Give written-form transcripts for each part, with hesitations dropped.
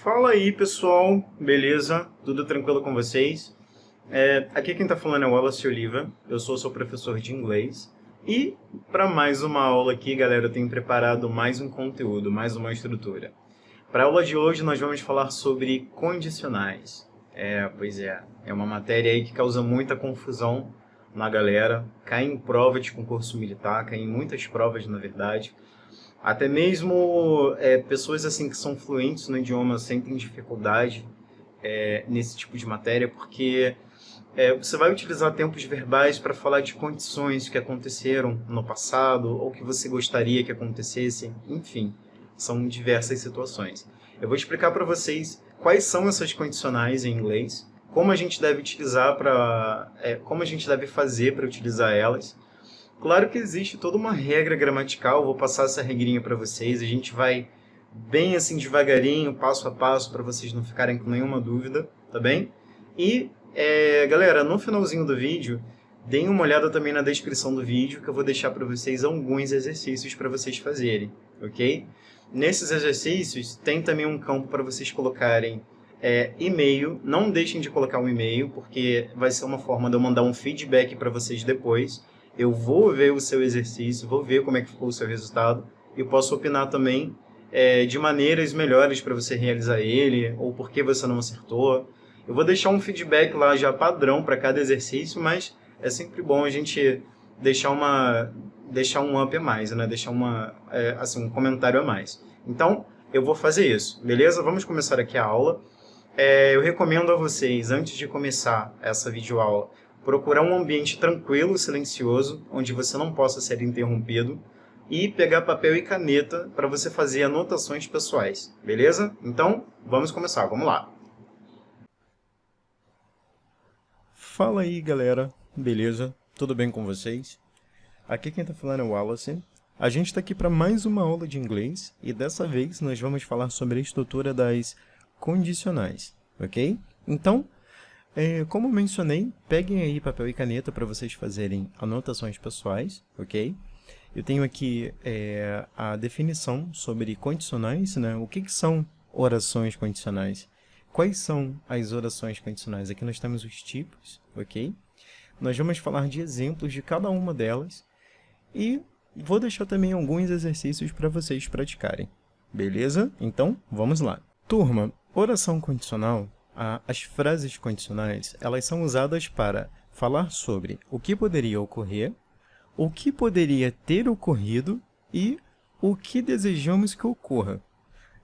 Fala aí, pessoal, beleza? Tudo tranquilo com vocês? Aqui quem tá falando é o Wallace Oliva, eu sou seu professor de inglês. E para mais uma aula aqui, galera, eu tenho preparado mais um conteúdo, mais uma estrutura. Para a aula de hoje nós vamos falar sobre condicionais. É uma matéria aí que causa muita confusão na galera, cai em prova de concurso militar, cai em muitas provas, na verdade. Até mesmo pessoas assim que são fluentes no idioma sentem dificuldade nesse tipo de matéria, porque você vai utilizar tempos verbais para falar de condições que aconteceram no passado ou que você gostaria que acontecessem, enfim, são diversas situações. Eu vou explicar para vocês quais são essas condicionais em inglês, como a gente deve utilizar como a gente deve fazer para utilizar elas. Claro que existe toda uma regra gramatical, vou passar essa regrinha para vocês, a gente vai bem assim devagarinho, passo a passo, para vocês não ficarem com nenhuma dúvida, tá bem? E, galera, no finalzinho do vídeo, deem uma olhada também na descrição do vídeo, que eu vou deixar para vocês alguns exercícios para vocês fazerem, ok? Nesses exercícios, tem também um campo para vocês colocarem e-mail, não deixem de colocar um e-mail, porque vai ser uma forma de eu mandar um feedback para vocês depois. Eu vou ver o seu exercício, vou ver como é que ficou o seu resultado e eu posso opinar também de maneiras melhores para você realizar ele ou por que você não acertou. Eu vou deixar um feedback lá já padrão para cada exercício, mas é sempre bom a gente deixar um up a mais, né? Deixar um comentário a mais. Então, eu vou fazer isso, beleza? Vamos começar aqui a aula. Eu recomendo a vocês, antes de começar essa videoaula, procurar um ambiente tranquilo, silencioso, onde você não possa ser interrompido, e pegar papel e caneta para você fazer anotações pessoais, beleza? Então, vamos começar, vamos lá. Fala aí, galera, beleza? Tudo bem com vocês? Aqui quem está falando é o Wallace. A gente está aqui para mais uma aula de inglês, e dessa vez nós vamos falar sobre a estrutura das condicionais, ok? Então, como eu mencionei, peguem aí papel e caneta para vocês fazerem anotações pessoais, ok? Eu tenho aqui a definição sobre condicionais, né? O que são orações condicionais? Quais são as orações condicionais? Aqui nós temos os tipos, ok? Nós vamos falar de exemplos de cada uma delas e vou deixar também alguns exercícios para vocês praticarem, beleza? Então, vamos lá. Turma, oração condicional. As frases condicionais, elas são usadas para falar sobre o que poderia ocorrer, o que poderia ter ocorrido e o que desejamos que ocorra.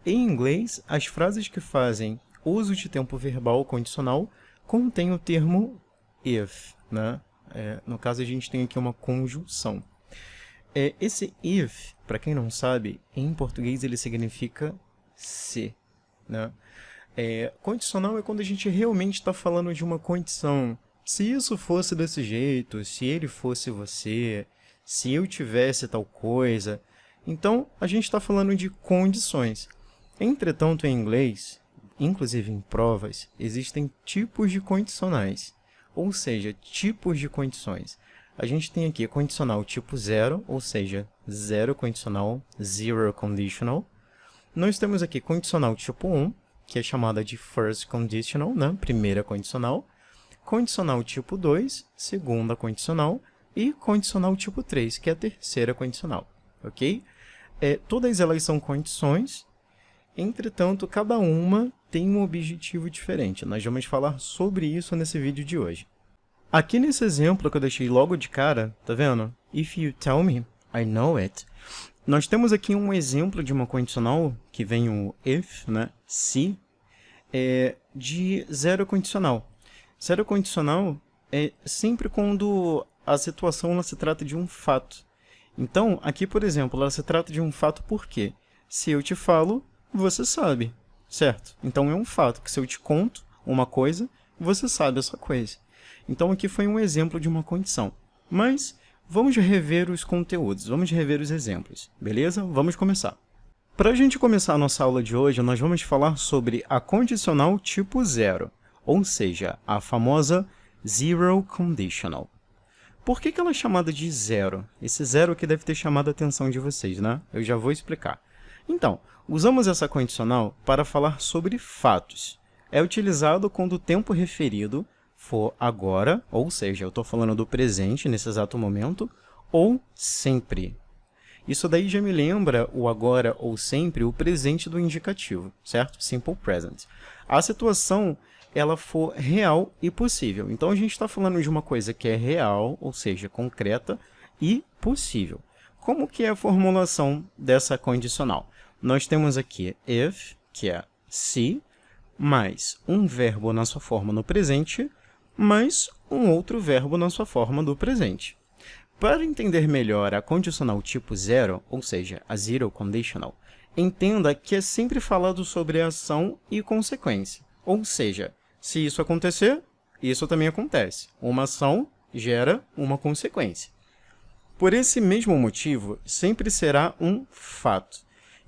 Em inglês, as frases que fazem uso de tempo verbal condicional contêm o termo if, né? No caso, a gente tem aqui uma conjunção. Esse if, para quem não sabe, em português ele significa se, né? Condicional é quando a gente realmente está falando de uma condição. Se isso fosse desse jeito, se ele fosse você, se eu tivesse tal coisa. Então, a gente está falando de condições. Entretanto, em inglês, inclusive em provas, existem tipos de condicionais, ou seja, tipos de condições. A gente tem aqui condicional tipo 0, ou seja, zero condicional, zero conditional. Nós temos aqui condicional tipo 1, que é chamada de first conditional, né? Primeira condicional. Condicional tipo 2, segunda condicional. E condicional tipo 3, que é a terceira condicional, ok? Todas elas são condições, entretanto, cada uma tem um objetivo diferente. Nós vamos falar sobre isso nesse vídeo de hoje. Aqui nesse exemplo que eu deixei logo de cara, tá vendo? If you tell me, I know it. Nós temos aqui um exemplo de uma condicional, que vem o if, né? Se, de zero condicional. Zero condicional é sempre quando a situação ela se trata de um fato. Então, aqui, por exemplo, ela se trata de um fato por quê? Se eu te falo, você sabe, certo? Então, é um fato que se eu te conto uma coisa, você sabe essa coisa. Então, aqui foi um exemplo de uma condição. Mas vamos rever os conteúdos, vamos rever os exemplos, beleza? Vamos começar. Para a gente começar a nossa aula de hoje, nós vamos falar sobre a condicional tipo 0, ou seja, a famosa zero conditional. Por que ela é chamada de zero? Esse zero aqui deve ter chamado a atenção de vocês, né? Eu já vou explicar. Então, usamos essa condicional para falar sobre fatos. É utilizado quando o tempo referido for agora, ou seja, eu estou falando do presente nesse exato momento, ou sempre. Isso daí já me lembra o agora ou sempre, o presente do indicativo, certo? Simple present. A situação, ela for real e possível. Então, a gente está falando de uma coisa que é real, ou seja, concreta e possível. Como que é a formulação dessa condicional? Nós temos aqui if, que é se, mais um verbo na sua forma no presente, mais um outro verbo na sua forma do presente. Para entender melhor a condicional tipo zero, ou seja, a zero conditional, entenda que é sempre falado sobre ação e consequência. Ou seja, se isso acontecer, isso também acontece. Uma ação gera uma consequência. Por esse mesmo motivo, sempre será um fato.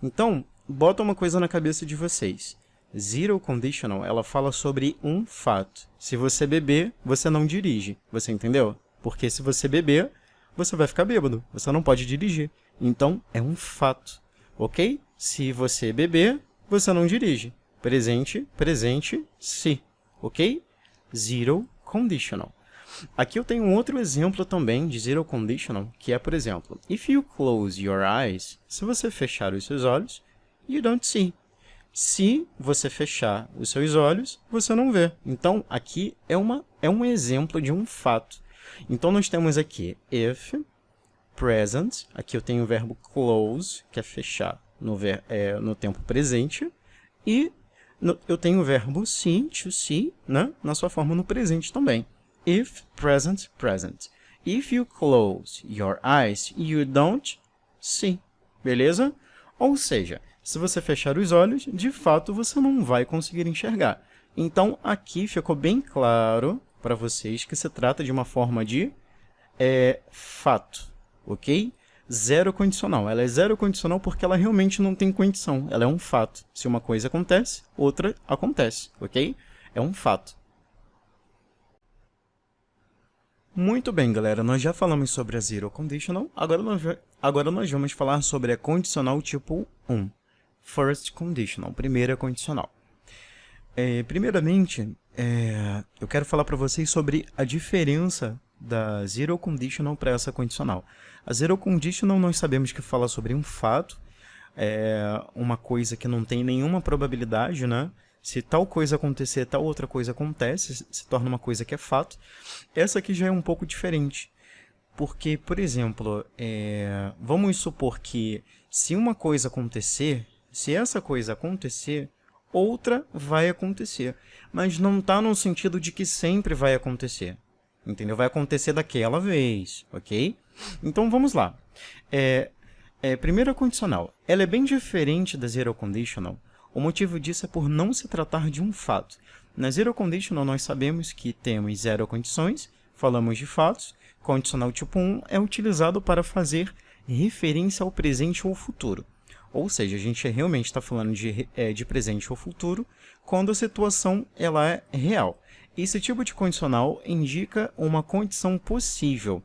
Então, bota uma coisa na cabeça de vocês. Zero conditional, ela fala sobre um fato. Se você beber, você não dirige. Você entendeu? Porque se você beber, você vai ficar bêbado. Você não pode dirigir. Então, é um fato. Ok? Se você beber, você não dirige. Presente, presente, se. Ok? Zero conditional. Aqui eu tenho um outro exemplo também de zero conditional, que é, por exemplo, if you close your eyes, se você fechar os seus olhos, you don't see. Se você fechar os seus olhos, você não vê. Então, aqui é um exemplo de um fato. Então, nós temos aqui if, present, aqui eu tenho o verbo close, que é fechar no tempo presente, e eu tenho o verbo see, to see, né, na sua forma no presente também. If, present, present. If you close your eyes, you don't see. Beleza? Ou seja, se você fechar os olhos, de fato você não vai conseguir enxergar. Então, aqui ficou bem claro para vocês que se trata de uma forma de fato, ok? Zero condicional. Ela é zero condicional porque ela realmente não tem condição. Ela é um fato. Se uma coisa acontece, outra acontece, ok? É um fato. Muito bem, galera. Nós já falamos sobre a zero conditional. Agora nós vamos falar sobre a condicional tipo 1. First conditional, primeira condicional. Primeiramente, eu quero falar para vocês sobre a diferença da zero conditional para essa condicional. A zero conditional nós sabemos que fala sobre um fato, uma coisa que não tem nenhuma probabilidade, né? Se tal coisa acontecer, tal outra coisa acontece, se torna uma coisa que é fato. Essa aqui já é um pouco diferente. Porque, por exemplo, vamos supor que se uma coisa acontecer, se essa coisa acontecer, outra vai acontecer. Mas não está no sentido de que sempre vai acontecer. Entendeu? Vai acontecer daquela vez, ok? Então, vamos lá. Primeira condicional. Ela é bem diferente da zero conditional. O motivo disso é por não se tratar de um fato. Na zero conditional, nós sabemos que temos zero condições, falamos de fatos. Condicional tipo 1 é utilizado para fazer referência ao presente ou futuro. Ou seja, a gente realmente está falando de presente ou futuro quando a situação ela é real. Esse tipo de condicional indica uma condição possível.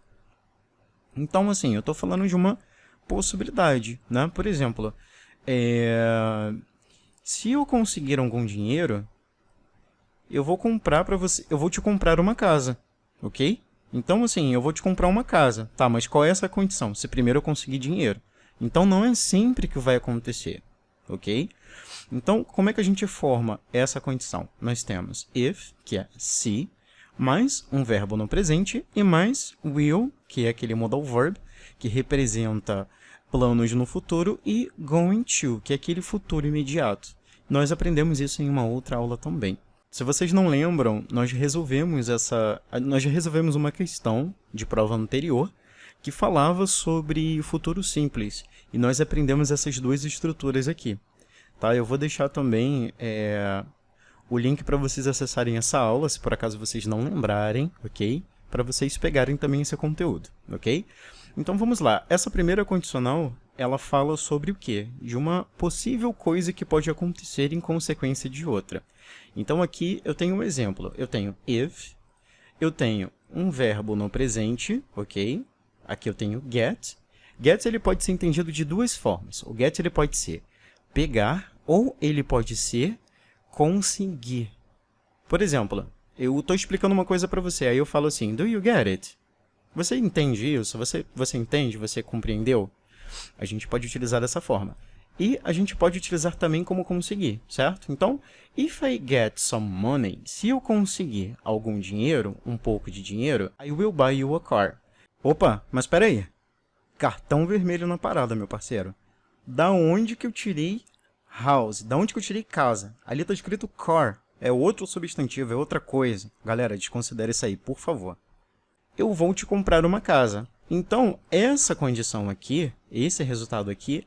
Então, assim, eu estou falando de uma possibilidade, né? Por exemplo, se eu conseguir algum dinheiro, eu vou te comprar uma casa, ok? Então, assim, eu vou te comprar uma casa. Tá, mas qual é essa condição? Se primeiro eu conseguir dinheiro. Então, não é sempre que vai acontecer, ok? Então, como é que a gente forma essa condição? Nós temos if, que é se, mais um verbo no presente, e mais will, que é aquele modal verb, que representa planos no futuro, e going to, que é aquele futuro imediato. Nós aprendemos isso em uma outra aula também. Se vocês não lembram, nós já resolvemos uma questão de prova anterior que falava sobre futuro simples. E nós aprendemos essas duas estruturas aqui. Tá? Eu vou deixar também o link para vocês acessarem essa aula, se por acaso vocês não lembrarem, ok? Para vocês pegarem também esse conteúdo, ok? Então vamos lá. Essa primeira condicional, ela fala sobre o quê? De uma possível coisa que pode acontecer em consequência de outra. Então aqui eu tenho um exemplo. Eu tenho if, eu tenho um verbo no presente, ok? Aqui eu tenho get. Get ele pode ser entendido de duas formas. O get ele pode ser pegar ou ele pode ser conseguir. Por exemplo, eu estou explicando uma coisa para você, aí eu falo assim, do you get it? Você entende isso? Você entende? Você compreendeu? A gente pode utilizar dessa forma. E a gente pode utilizar também como conseguir, certo? Então, if I get some money, se eu conseguir algum dinheiro, um pouco de dinheiro, I will buy you a car. Opa, mas espera aí. Cartão vermelho na parada, meu parceiro. Da onde que eu tirei house? Da onde que eu tirei casa? Ali tá escrito car. É outro substantivo, é outra coisa. Galera, desconsidere isso aí, por favor. Eu vou te comprar uma casa. Então, essa condição aqui, esse resultado aqui,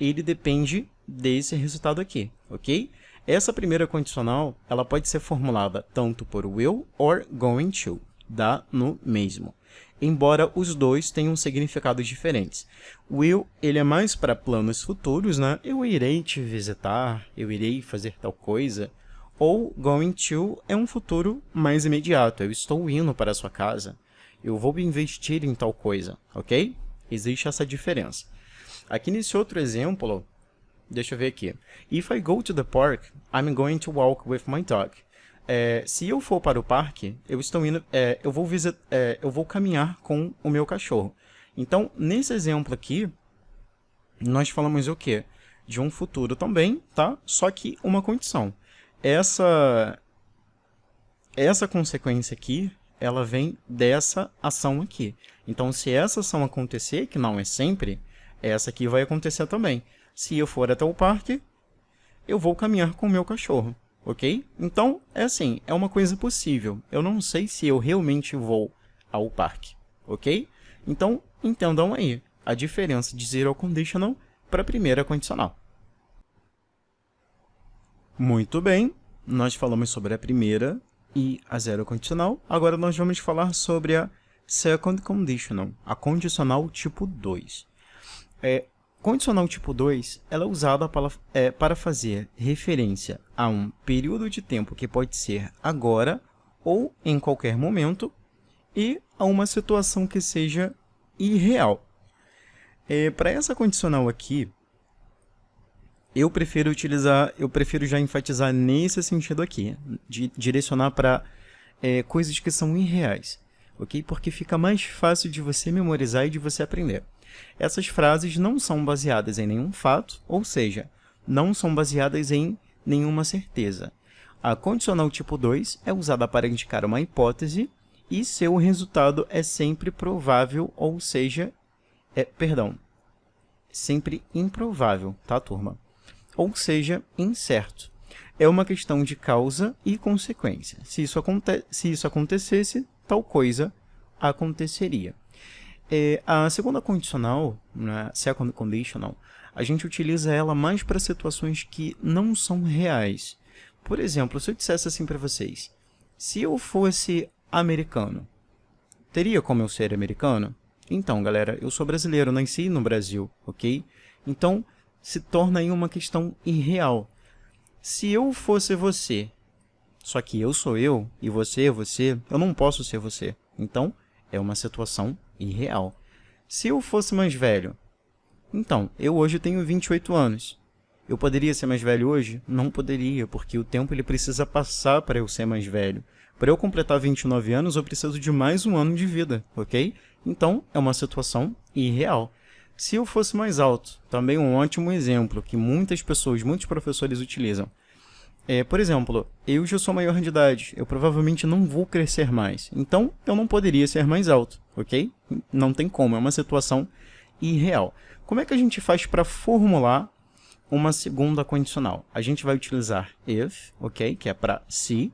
ele depende desse resultado aqui, ok? Essa primeira condicional, ela pode ser formulada tanto por will or going to, dá no mesmo. Embora os dois tenham significados diferentes. Will, ele é mais para planos futuros, né? Eu irei te visitar, eu irei fazer tal coisa. Ou going to é um futuro mais imediato, eu estou indo para a sua casa. Eu vou investir em tal coisa, ok? Existe essa diferença. Aqui nesse outro exemplo, deixa eu ver aqui. If I go to the park, I'm going to walk with my dog. Se eu for para o parque, eu vou caminhar com o meu cachorro. Então, nesse exemplo aqui, nós falamos o quê? De um futuro também, tá? Só que uma condição. Essa consequência aqui, ela vem dessa ação aqui. Então, se essa ação acontecer, que não é sempre, essa aqui vai acontecer também. Se eu for até o parque, eu vou caminhar com o meu cachorro, ok? Então, é assim, é uma coisa possível. Eu não sei se eu realmente vou ao parque, ok? Então, entendam aí a diferença de zero conditional para a primeira condicional. Muito bem, nós falamos sobre a primeira e a zero condicional. Agora nós vamos falar sobre a second conditional, a condicional tipo 2. Condicional tipo 2 ela é usada para fazer referência a um período de tempo que pode ser agora ou em qualquer momento e a uma situação que seja irreal. Para essa condicional aqui, eu prefiro já enfatizar nesse sentido aqui, de direcionar para coisas que são irreais, ok? Porque fica mais fácil de você memorizar e de você aprender. Essas frases não são baseadas em nenhum fato, ou seja, não são baseadas em nenhuma certeza. A condicional tipo 2 é usada para indicar uma hipótese e seu resultado é sempre provável, ou seja, sempre improvável, tá, turma? Ou seja, incerto. É uma questão de causa e consequência. Se isso acontecesse, tal coisa aconteceria. A segunda condicional, né, second conditional, a gente utiliza ela mais para situações que não são reais. Por exemplo, se eu dissesse assim para vocês, se eu fosse americano, teria como eu ser americano? Então, galera, eu sou brasileiro, nasci no Brasil, ok? Então, se torna aí uma questão irreal. Se eu fosse você, só que eu sou eu e você é você, eu não posso ser você. Então, é uma situação irreal. Se eu fosse mais velho, então, eu hoje tenho 28 anos. Eu poderia ser mais velho hoje? Não poderia, porque o tempo ele precisa passar para eu ser mais velho. Para eu completar 29 anos, eu preciso de mais um ano de vida, ok? Então, é uma situação irreal. Se eu fosse mais alto, também um ótimo exemplo que muitas pessoas, muitos professores utilizam. Por exemplo, eu já sou maior de idade, eu provavelmente não vou crescer mais. Então, eu não poderia ser mais alto, ok? Não tem como, é uma situação irreal. Como é que a gente faz para formular uma segunda condicional? A gente vai utilizar if, ok? Que é para se.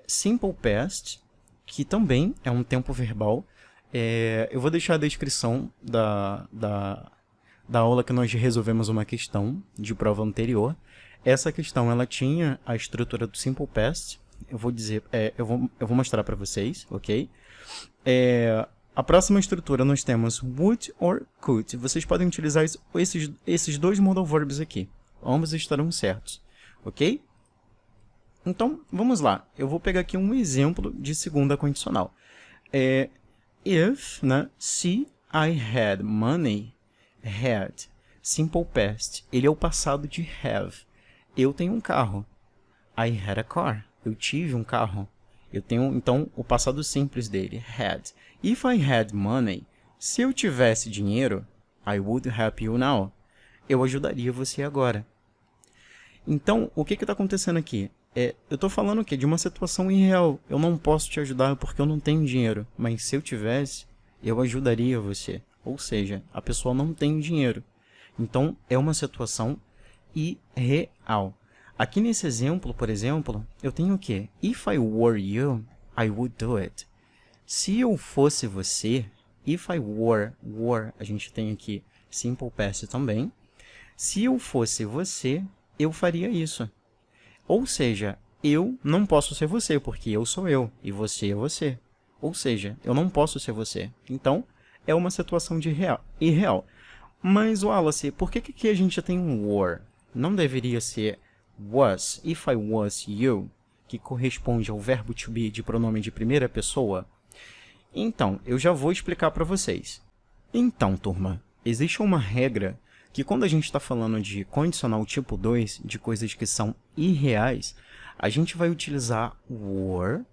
Simple past, que também é um tempo verbal. Eu vou deixar a descrição da aula que nós resolvemos uma questão de prova anterior. Essa questão ela tinha a estrutura do Simple Past. Eu vou mostrar para vocês, ok? A próxima estrutura nós temos would or could. Vocês podem utilizar esses dois modal verbs aqui. Ambos estarão certos, ok? Então, vamos lá. Eu vou pegar aqui um exemplo de segunda condicional. If, né? Se I had money, had. Simple Past, ele é o passado de have. Eu tenho um carro. I had a car. Eu tive um carro. Eu tenho, então, o passado simples dele, had. If I had money, se eu tivesse dinheiro, I would help you now. Eu ajudaria você agora. Então, o que está acontecendo aqui? Eu estou falando o quê? De uma situação irreal. Eu não posso te ajudar porque eu não tenho dinheiro. Mas se eu tivesse, eu ajudaria você. Ou seja, a pessoa não tem dinheiro. Então, é uma situação irreal. Aqui nesse exemplo, por exemplo, eu tenho o quê? If I were you, I would do it. Se eu fosse você, if I were, a gente tem aqui simple past também. Se eu fosse você, eu faria isso. Ou seja, eu não posso ser você, porque eu sou eu, e você é você. Ou seja, eu não posso ser você. Então, é uma situação de irreal. Mas, Wallace, por que aqui a gente tem um were? Não deveria ser was, if I was you, que corresponde ao verbo to be de pronome de primeira pessoa? Então, eu já vou explicar para vocês. Então, turma, existe uma regra que quando a gente está falando de condicional tipo 2, de coisas que são irreais, a gente vai utilizar were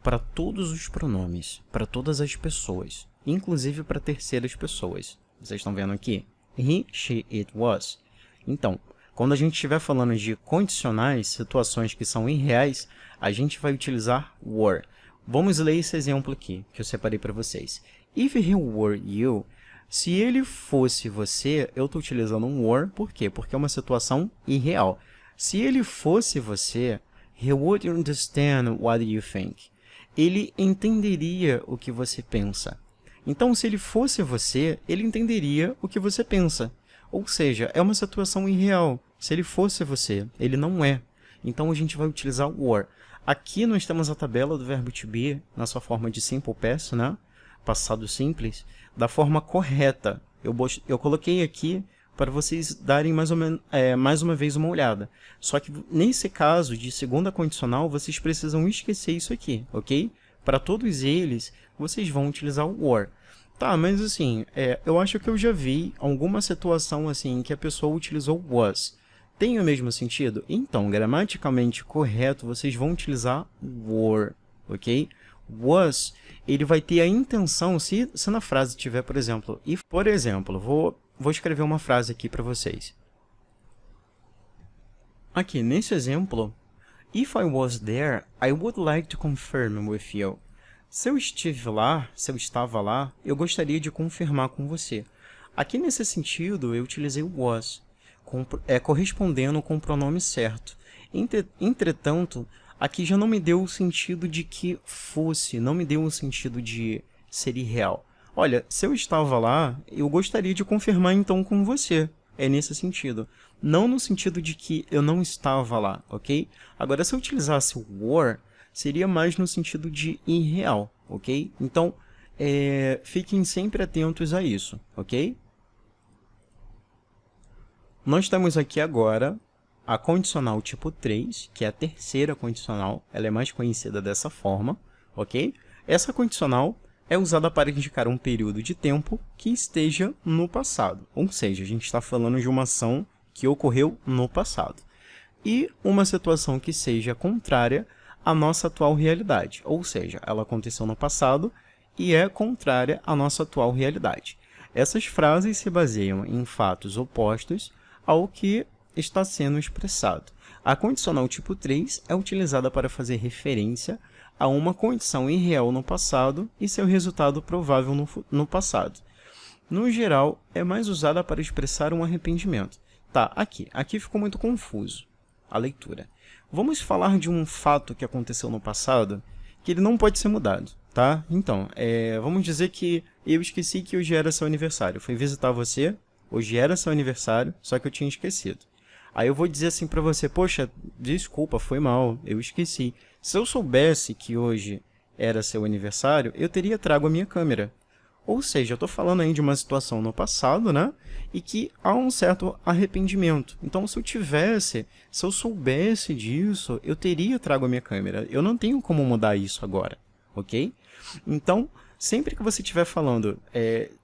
para todos os pronomes, para todas as pessoas, inclusive para terceiras pessoas. Vocês estão vendo aqui? He, she, it was. Então, quando a gente estiver falando de condicionais, situações que são irreais, a gente vai utilizar were. Vamos ler esse exemplo aqui, que eu separei para vocês. If he were you, se ele fosse você, eu estou utilizando um were, por quê? Porque é uma situação irreal. Se ele fosse você, he would understand what you think. Ele entenderia o que você pensa. Então, se ele fosse você, ele entenderia o que você pensa. Ou seja, é uma situação irreal. Se ele fosse você, ele não é. Então, a gente vai utilizar o were. Aqui nós temos a tabela do verbo to be, na sua forma de simple past, né? Passado simples, da forma correta. Eu coloquei aqui para vocês darem mais uma vez uma olhada. Só que nesse caso de segunda condicional, vocês precisam esquecer isso aqui, ok? Para todos eles, vocês vão utilizar o were. Tá, mas assim, eu acho que eu já vi alguma situação assim em que a pessoa utilizou was. Tem o mesmo sentido? Então, gramaticalmente correto, vocês vão utilizar were, ok? Was, ele vai ter a intenção, se na frase tiver, por exemplo, if, por exemplo, vou escrever uma frase aqui para vocês. Aqui, nesse exemplo, if I was there, I would like to confirm with you. Se eu estava lá, eu gostaria de confirmar com você. Aqui nesse sentido, eu utilizei o was, correspondendo com o pronome certo. Entretanto, aqui já não me deu o sentido de que fosse, não me deu o sentido de ser irreal. Olha, se eu estava lá, eu gostaria de confirmar então com você. É nesse sentido. Não no sentido de que eu não estava lá, ok? Agora, se eu utilizasse o were, seria mais no sentido de irreal, ok? Então, fiquem sempre atentos a isso, ok? Nós temos aqui agora a condicional tipo 3, que é a terceira condicional, ela é mais conhecida dessa forma, ok? Essa condicional é usada para indicar um período de tempo que esteja no passado, ou seja, a gente está falando de uma ação que ocorreu no passado. E uma situação que seja contrária à nossa atual realidade, ou seja, ela aconteceu no passado e é contrária à nossa atual realidade. Essas frases se baseiam em fatos opostos ao que está sendo expressado. A condicional tipo 3 é utilizada para fazer referência a uma condição irreal no passado e seu resultado provável no passado. No geral, é mais usada para expressar um arrependimento. Tá, aqui ficou muito confuso a leitura. Vamos falar de um fato que aconteceu no passado, que ele não pode ser mudado, tá? Então, vamos dizer que eu esqueci que hoje era seu aniversário. Fui visitar você, hoje era seu aniversário, só que eu tinha esquecido. Aí eu vou dizer assim para você, poxa, desculpa, foi mal, eu esqueci. Se eu soubesse que hoje era seu aniversário, eu teria trago a minha câmera. Ou seja, eu estou falando aí de uma situação no passado, né? E que há um certo arrependimento. Então, se eu soubesse disso, eu teria trago a minha câmera. Eu não tenho como mudar isso agora, ok? Então, sempre que você estiver falando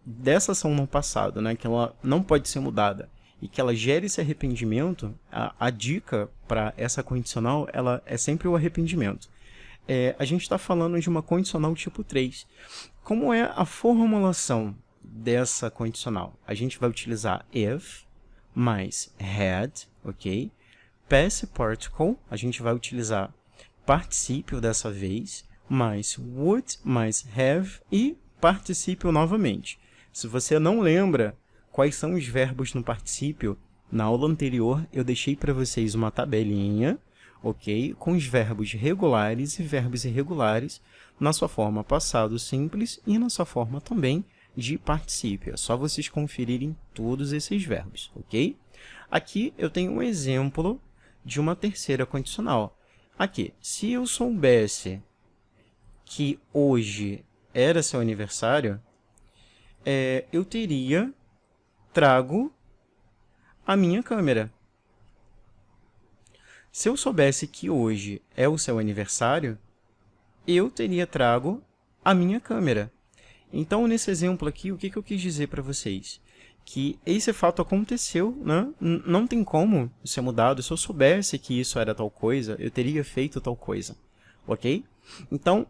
dessa ação no passado, né? Que ela não pode ser mudada, e que ela gere esse arrependimento, a dica para essa condicional ela é sempre o arrependimento. A gente está falando de uma condicional tipo 3. Como é a formulação dessa condicional? A gente vai utilizar if mais had, ok? Past particle, a gente vai utilizar particípio dessa vez, mais would, mais have e particípio novamente. Se você não lembra quais são os verbos no particípio, na aula anterior eu deixei para vocês uma tabelinha, ok? Com os verbos regulares e verbos irregulares na sua forma passado simples e na sua forma também de particípio. É só vocês conferirem todos esses verbos, ok? Aqui eu tenho um exemplo de uma terceira condicional. Aqui, se eu soubesse que hoje era seu aniversário, eu teria trago a minha câmera. Se eu soubesse que hoje é o seu aniversário, eu teria trago a minha câmera. Então, nesse exemplo aqui, o que eu quis dizer para vocês? Que esse fato aconteceu, né? Não tem como ser mudado. Se eu soubesse que isso era tal coisa, eu teria feito tal coisa, ok? Então,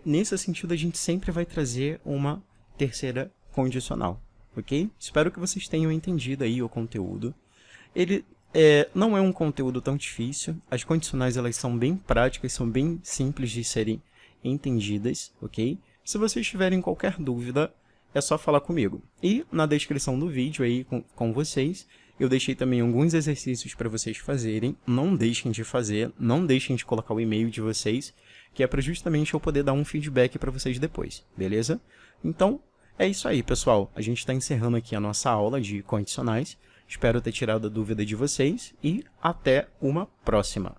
nesse sentido, a gente sempre vai trazer uma terceira condicional, ok? Espero que vocês tenham entendido aí o conteúdo. Ele não é um conteúdo tão difícil. As condicionais elas são bem práticas, são bem simples de serem entendidas, ok? Se vocês tiverem qualquer dúvida, é só falar comigo. E na descrição do vídeo aí com vocês, eu deixei também alguns exercícios para vocês fazerem. Não deixem de fazer, não deixem de colocar o e-mail de vocês, que é para justamente eu poder dar um feedback para vocês depois, beleza? Então, é isso aí, pessoal. A gente está encerrando aqui a nossa aula de condicionais. Espero ter tirado a dúvida de vocês e até uma próxima.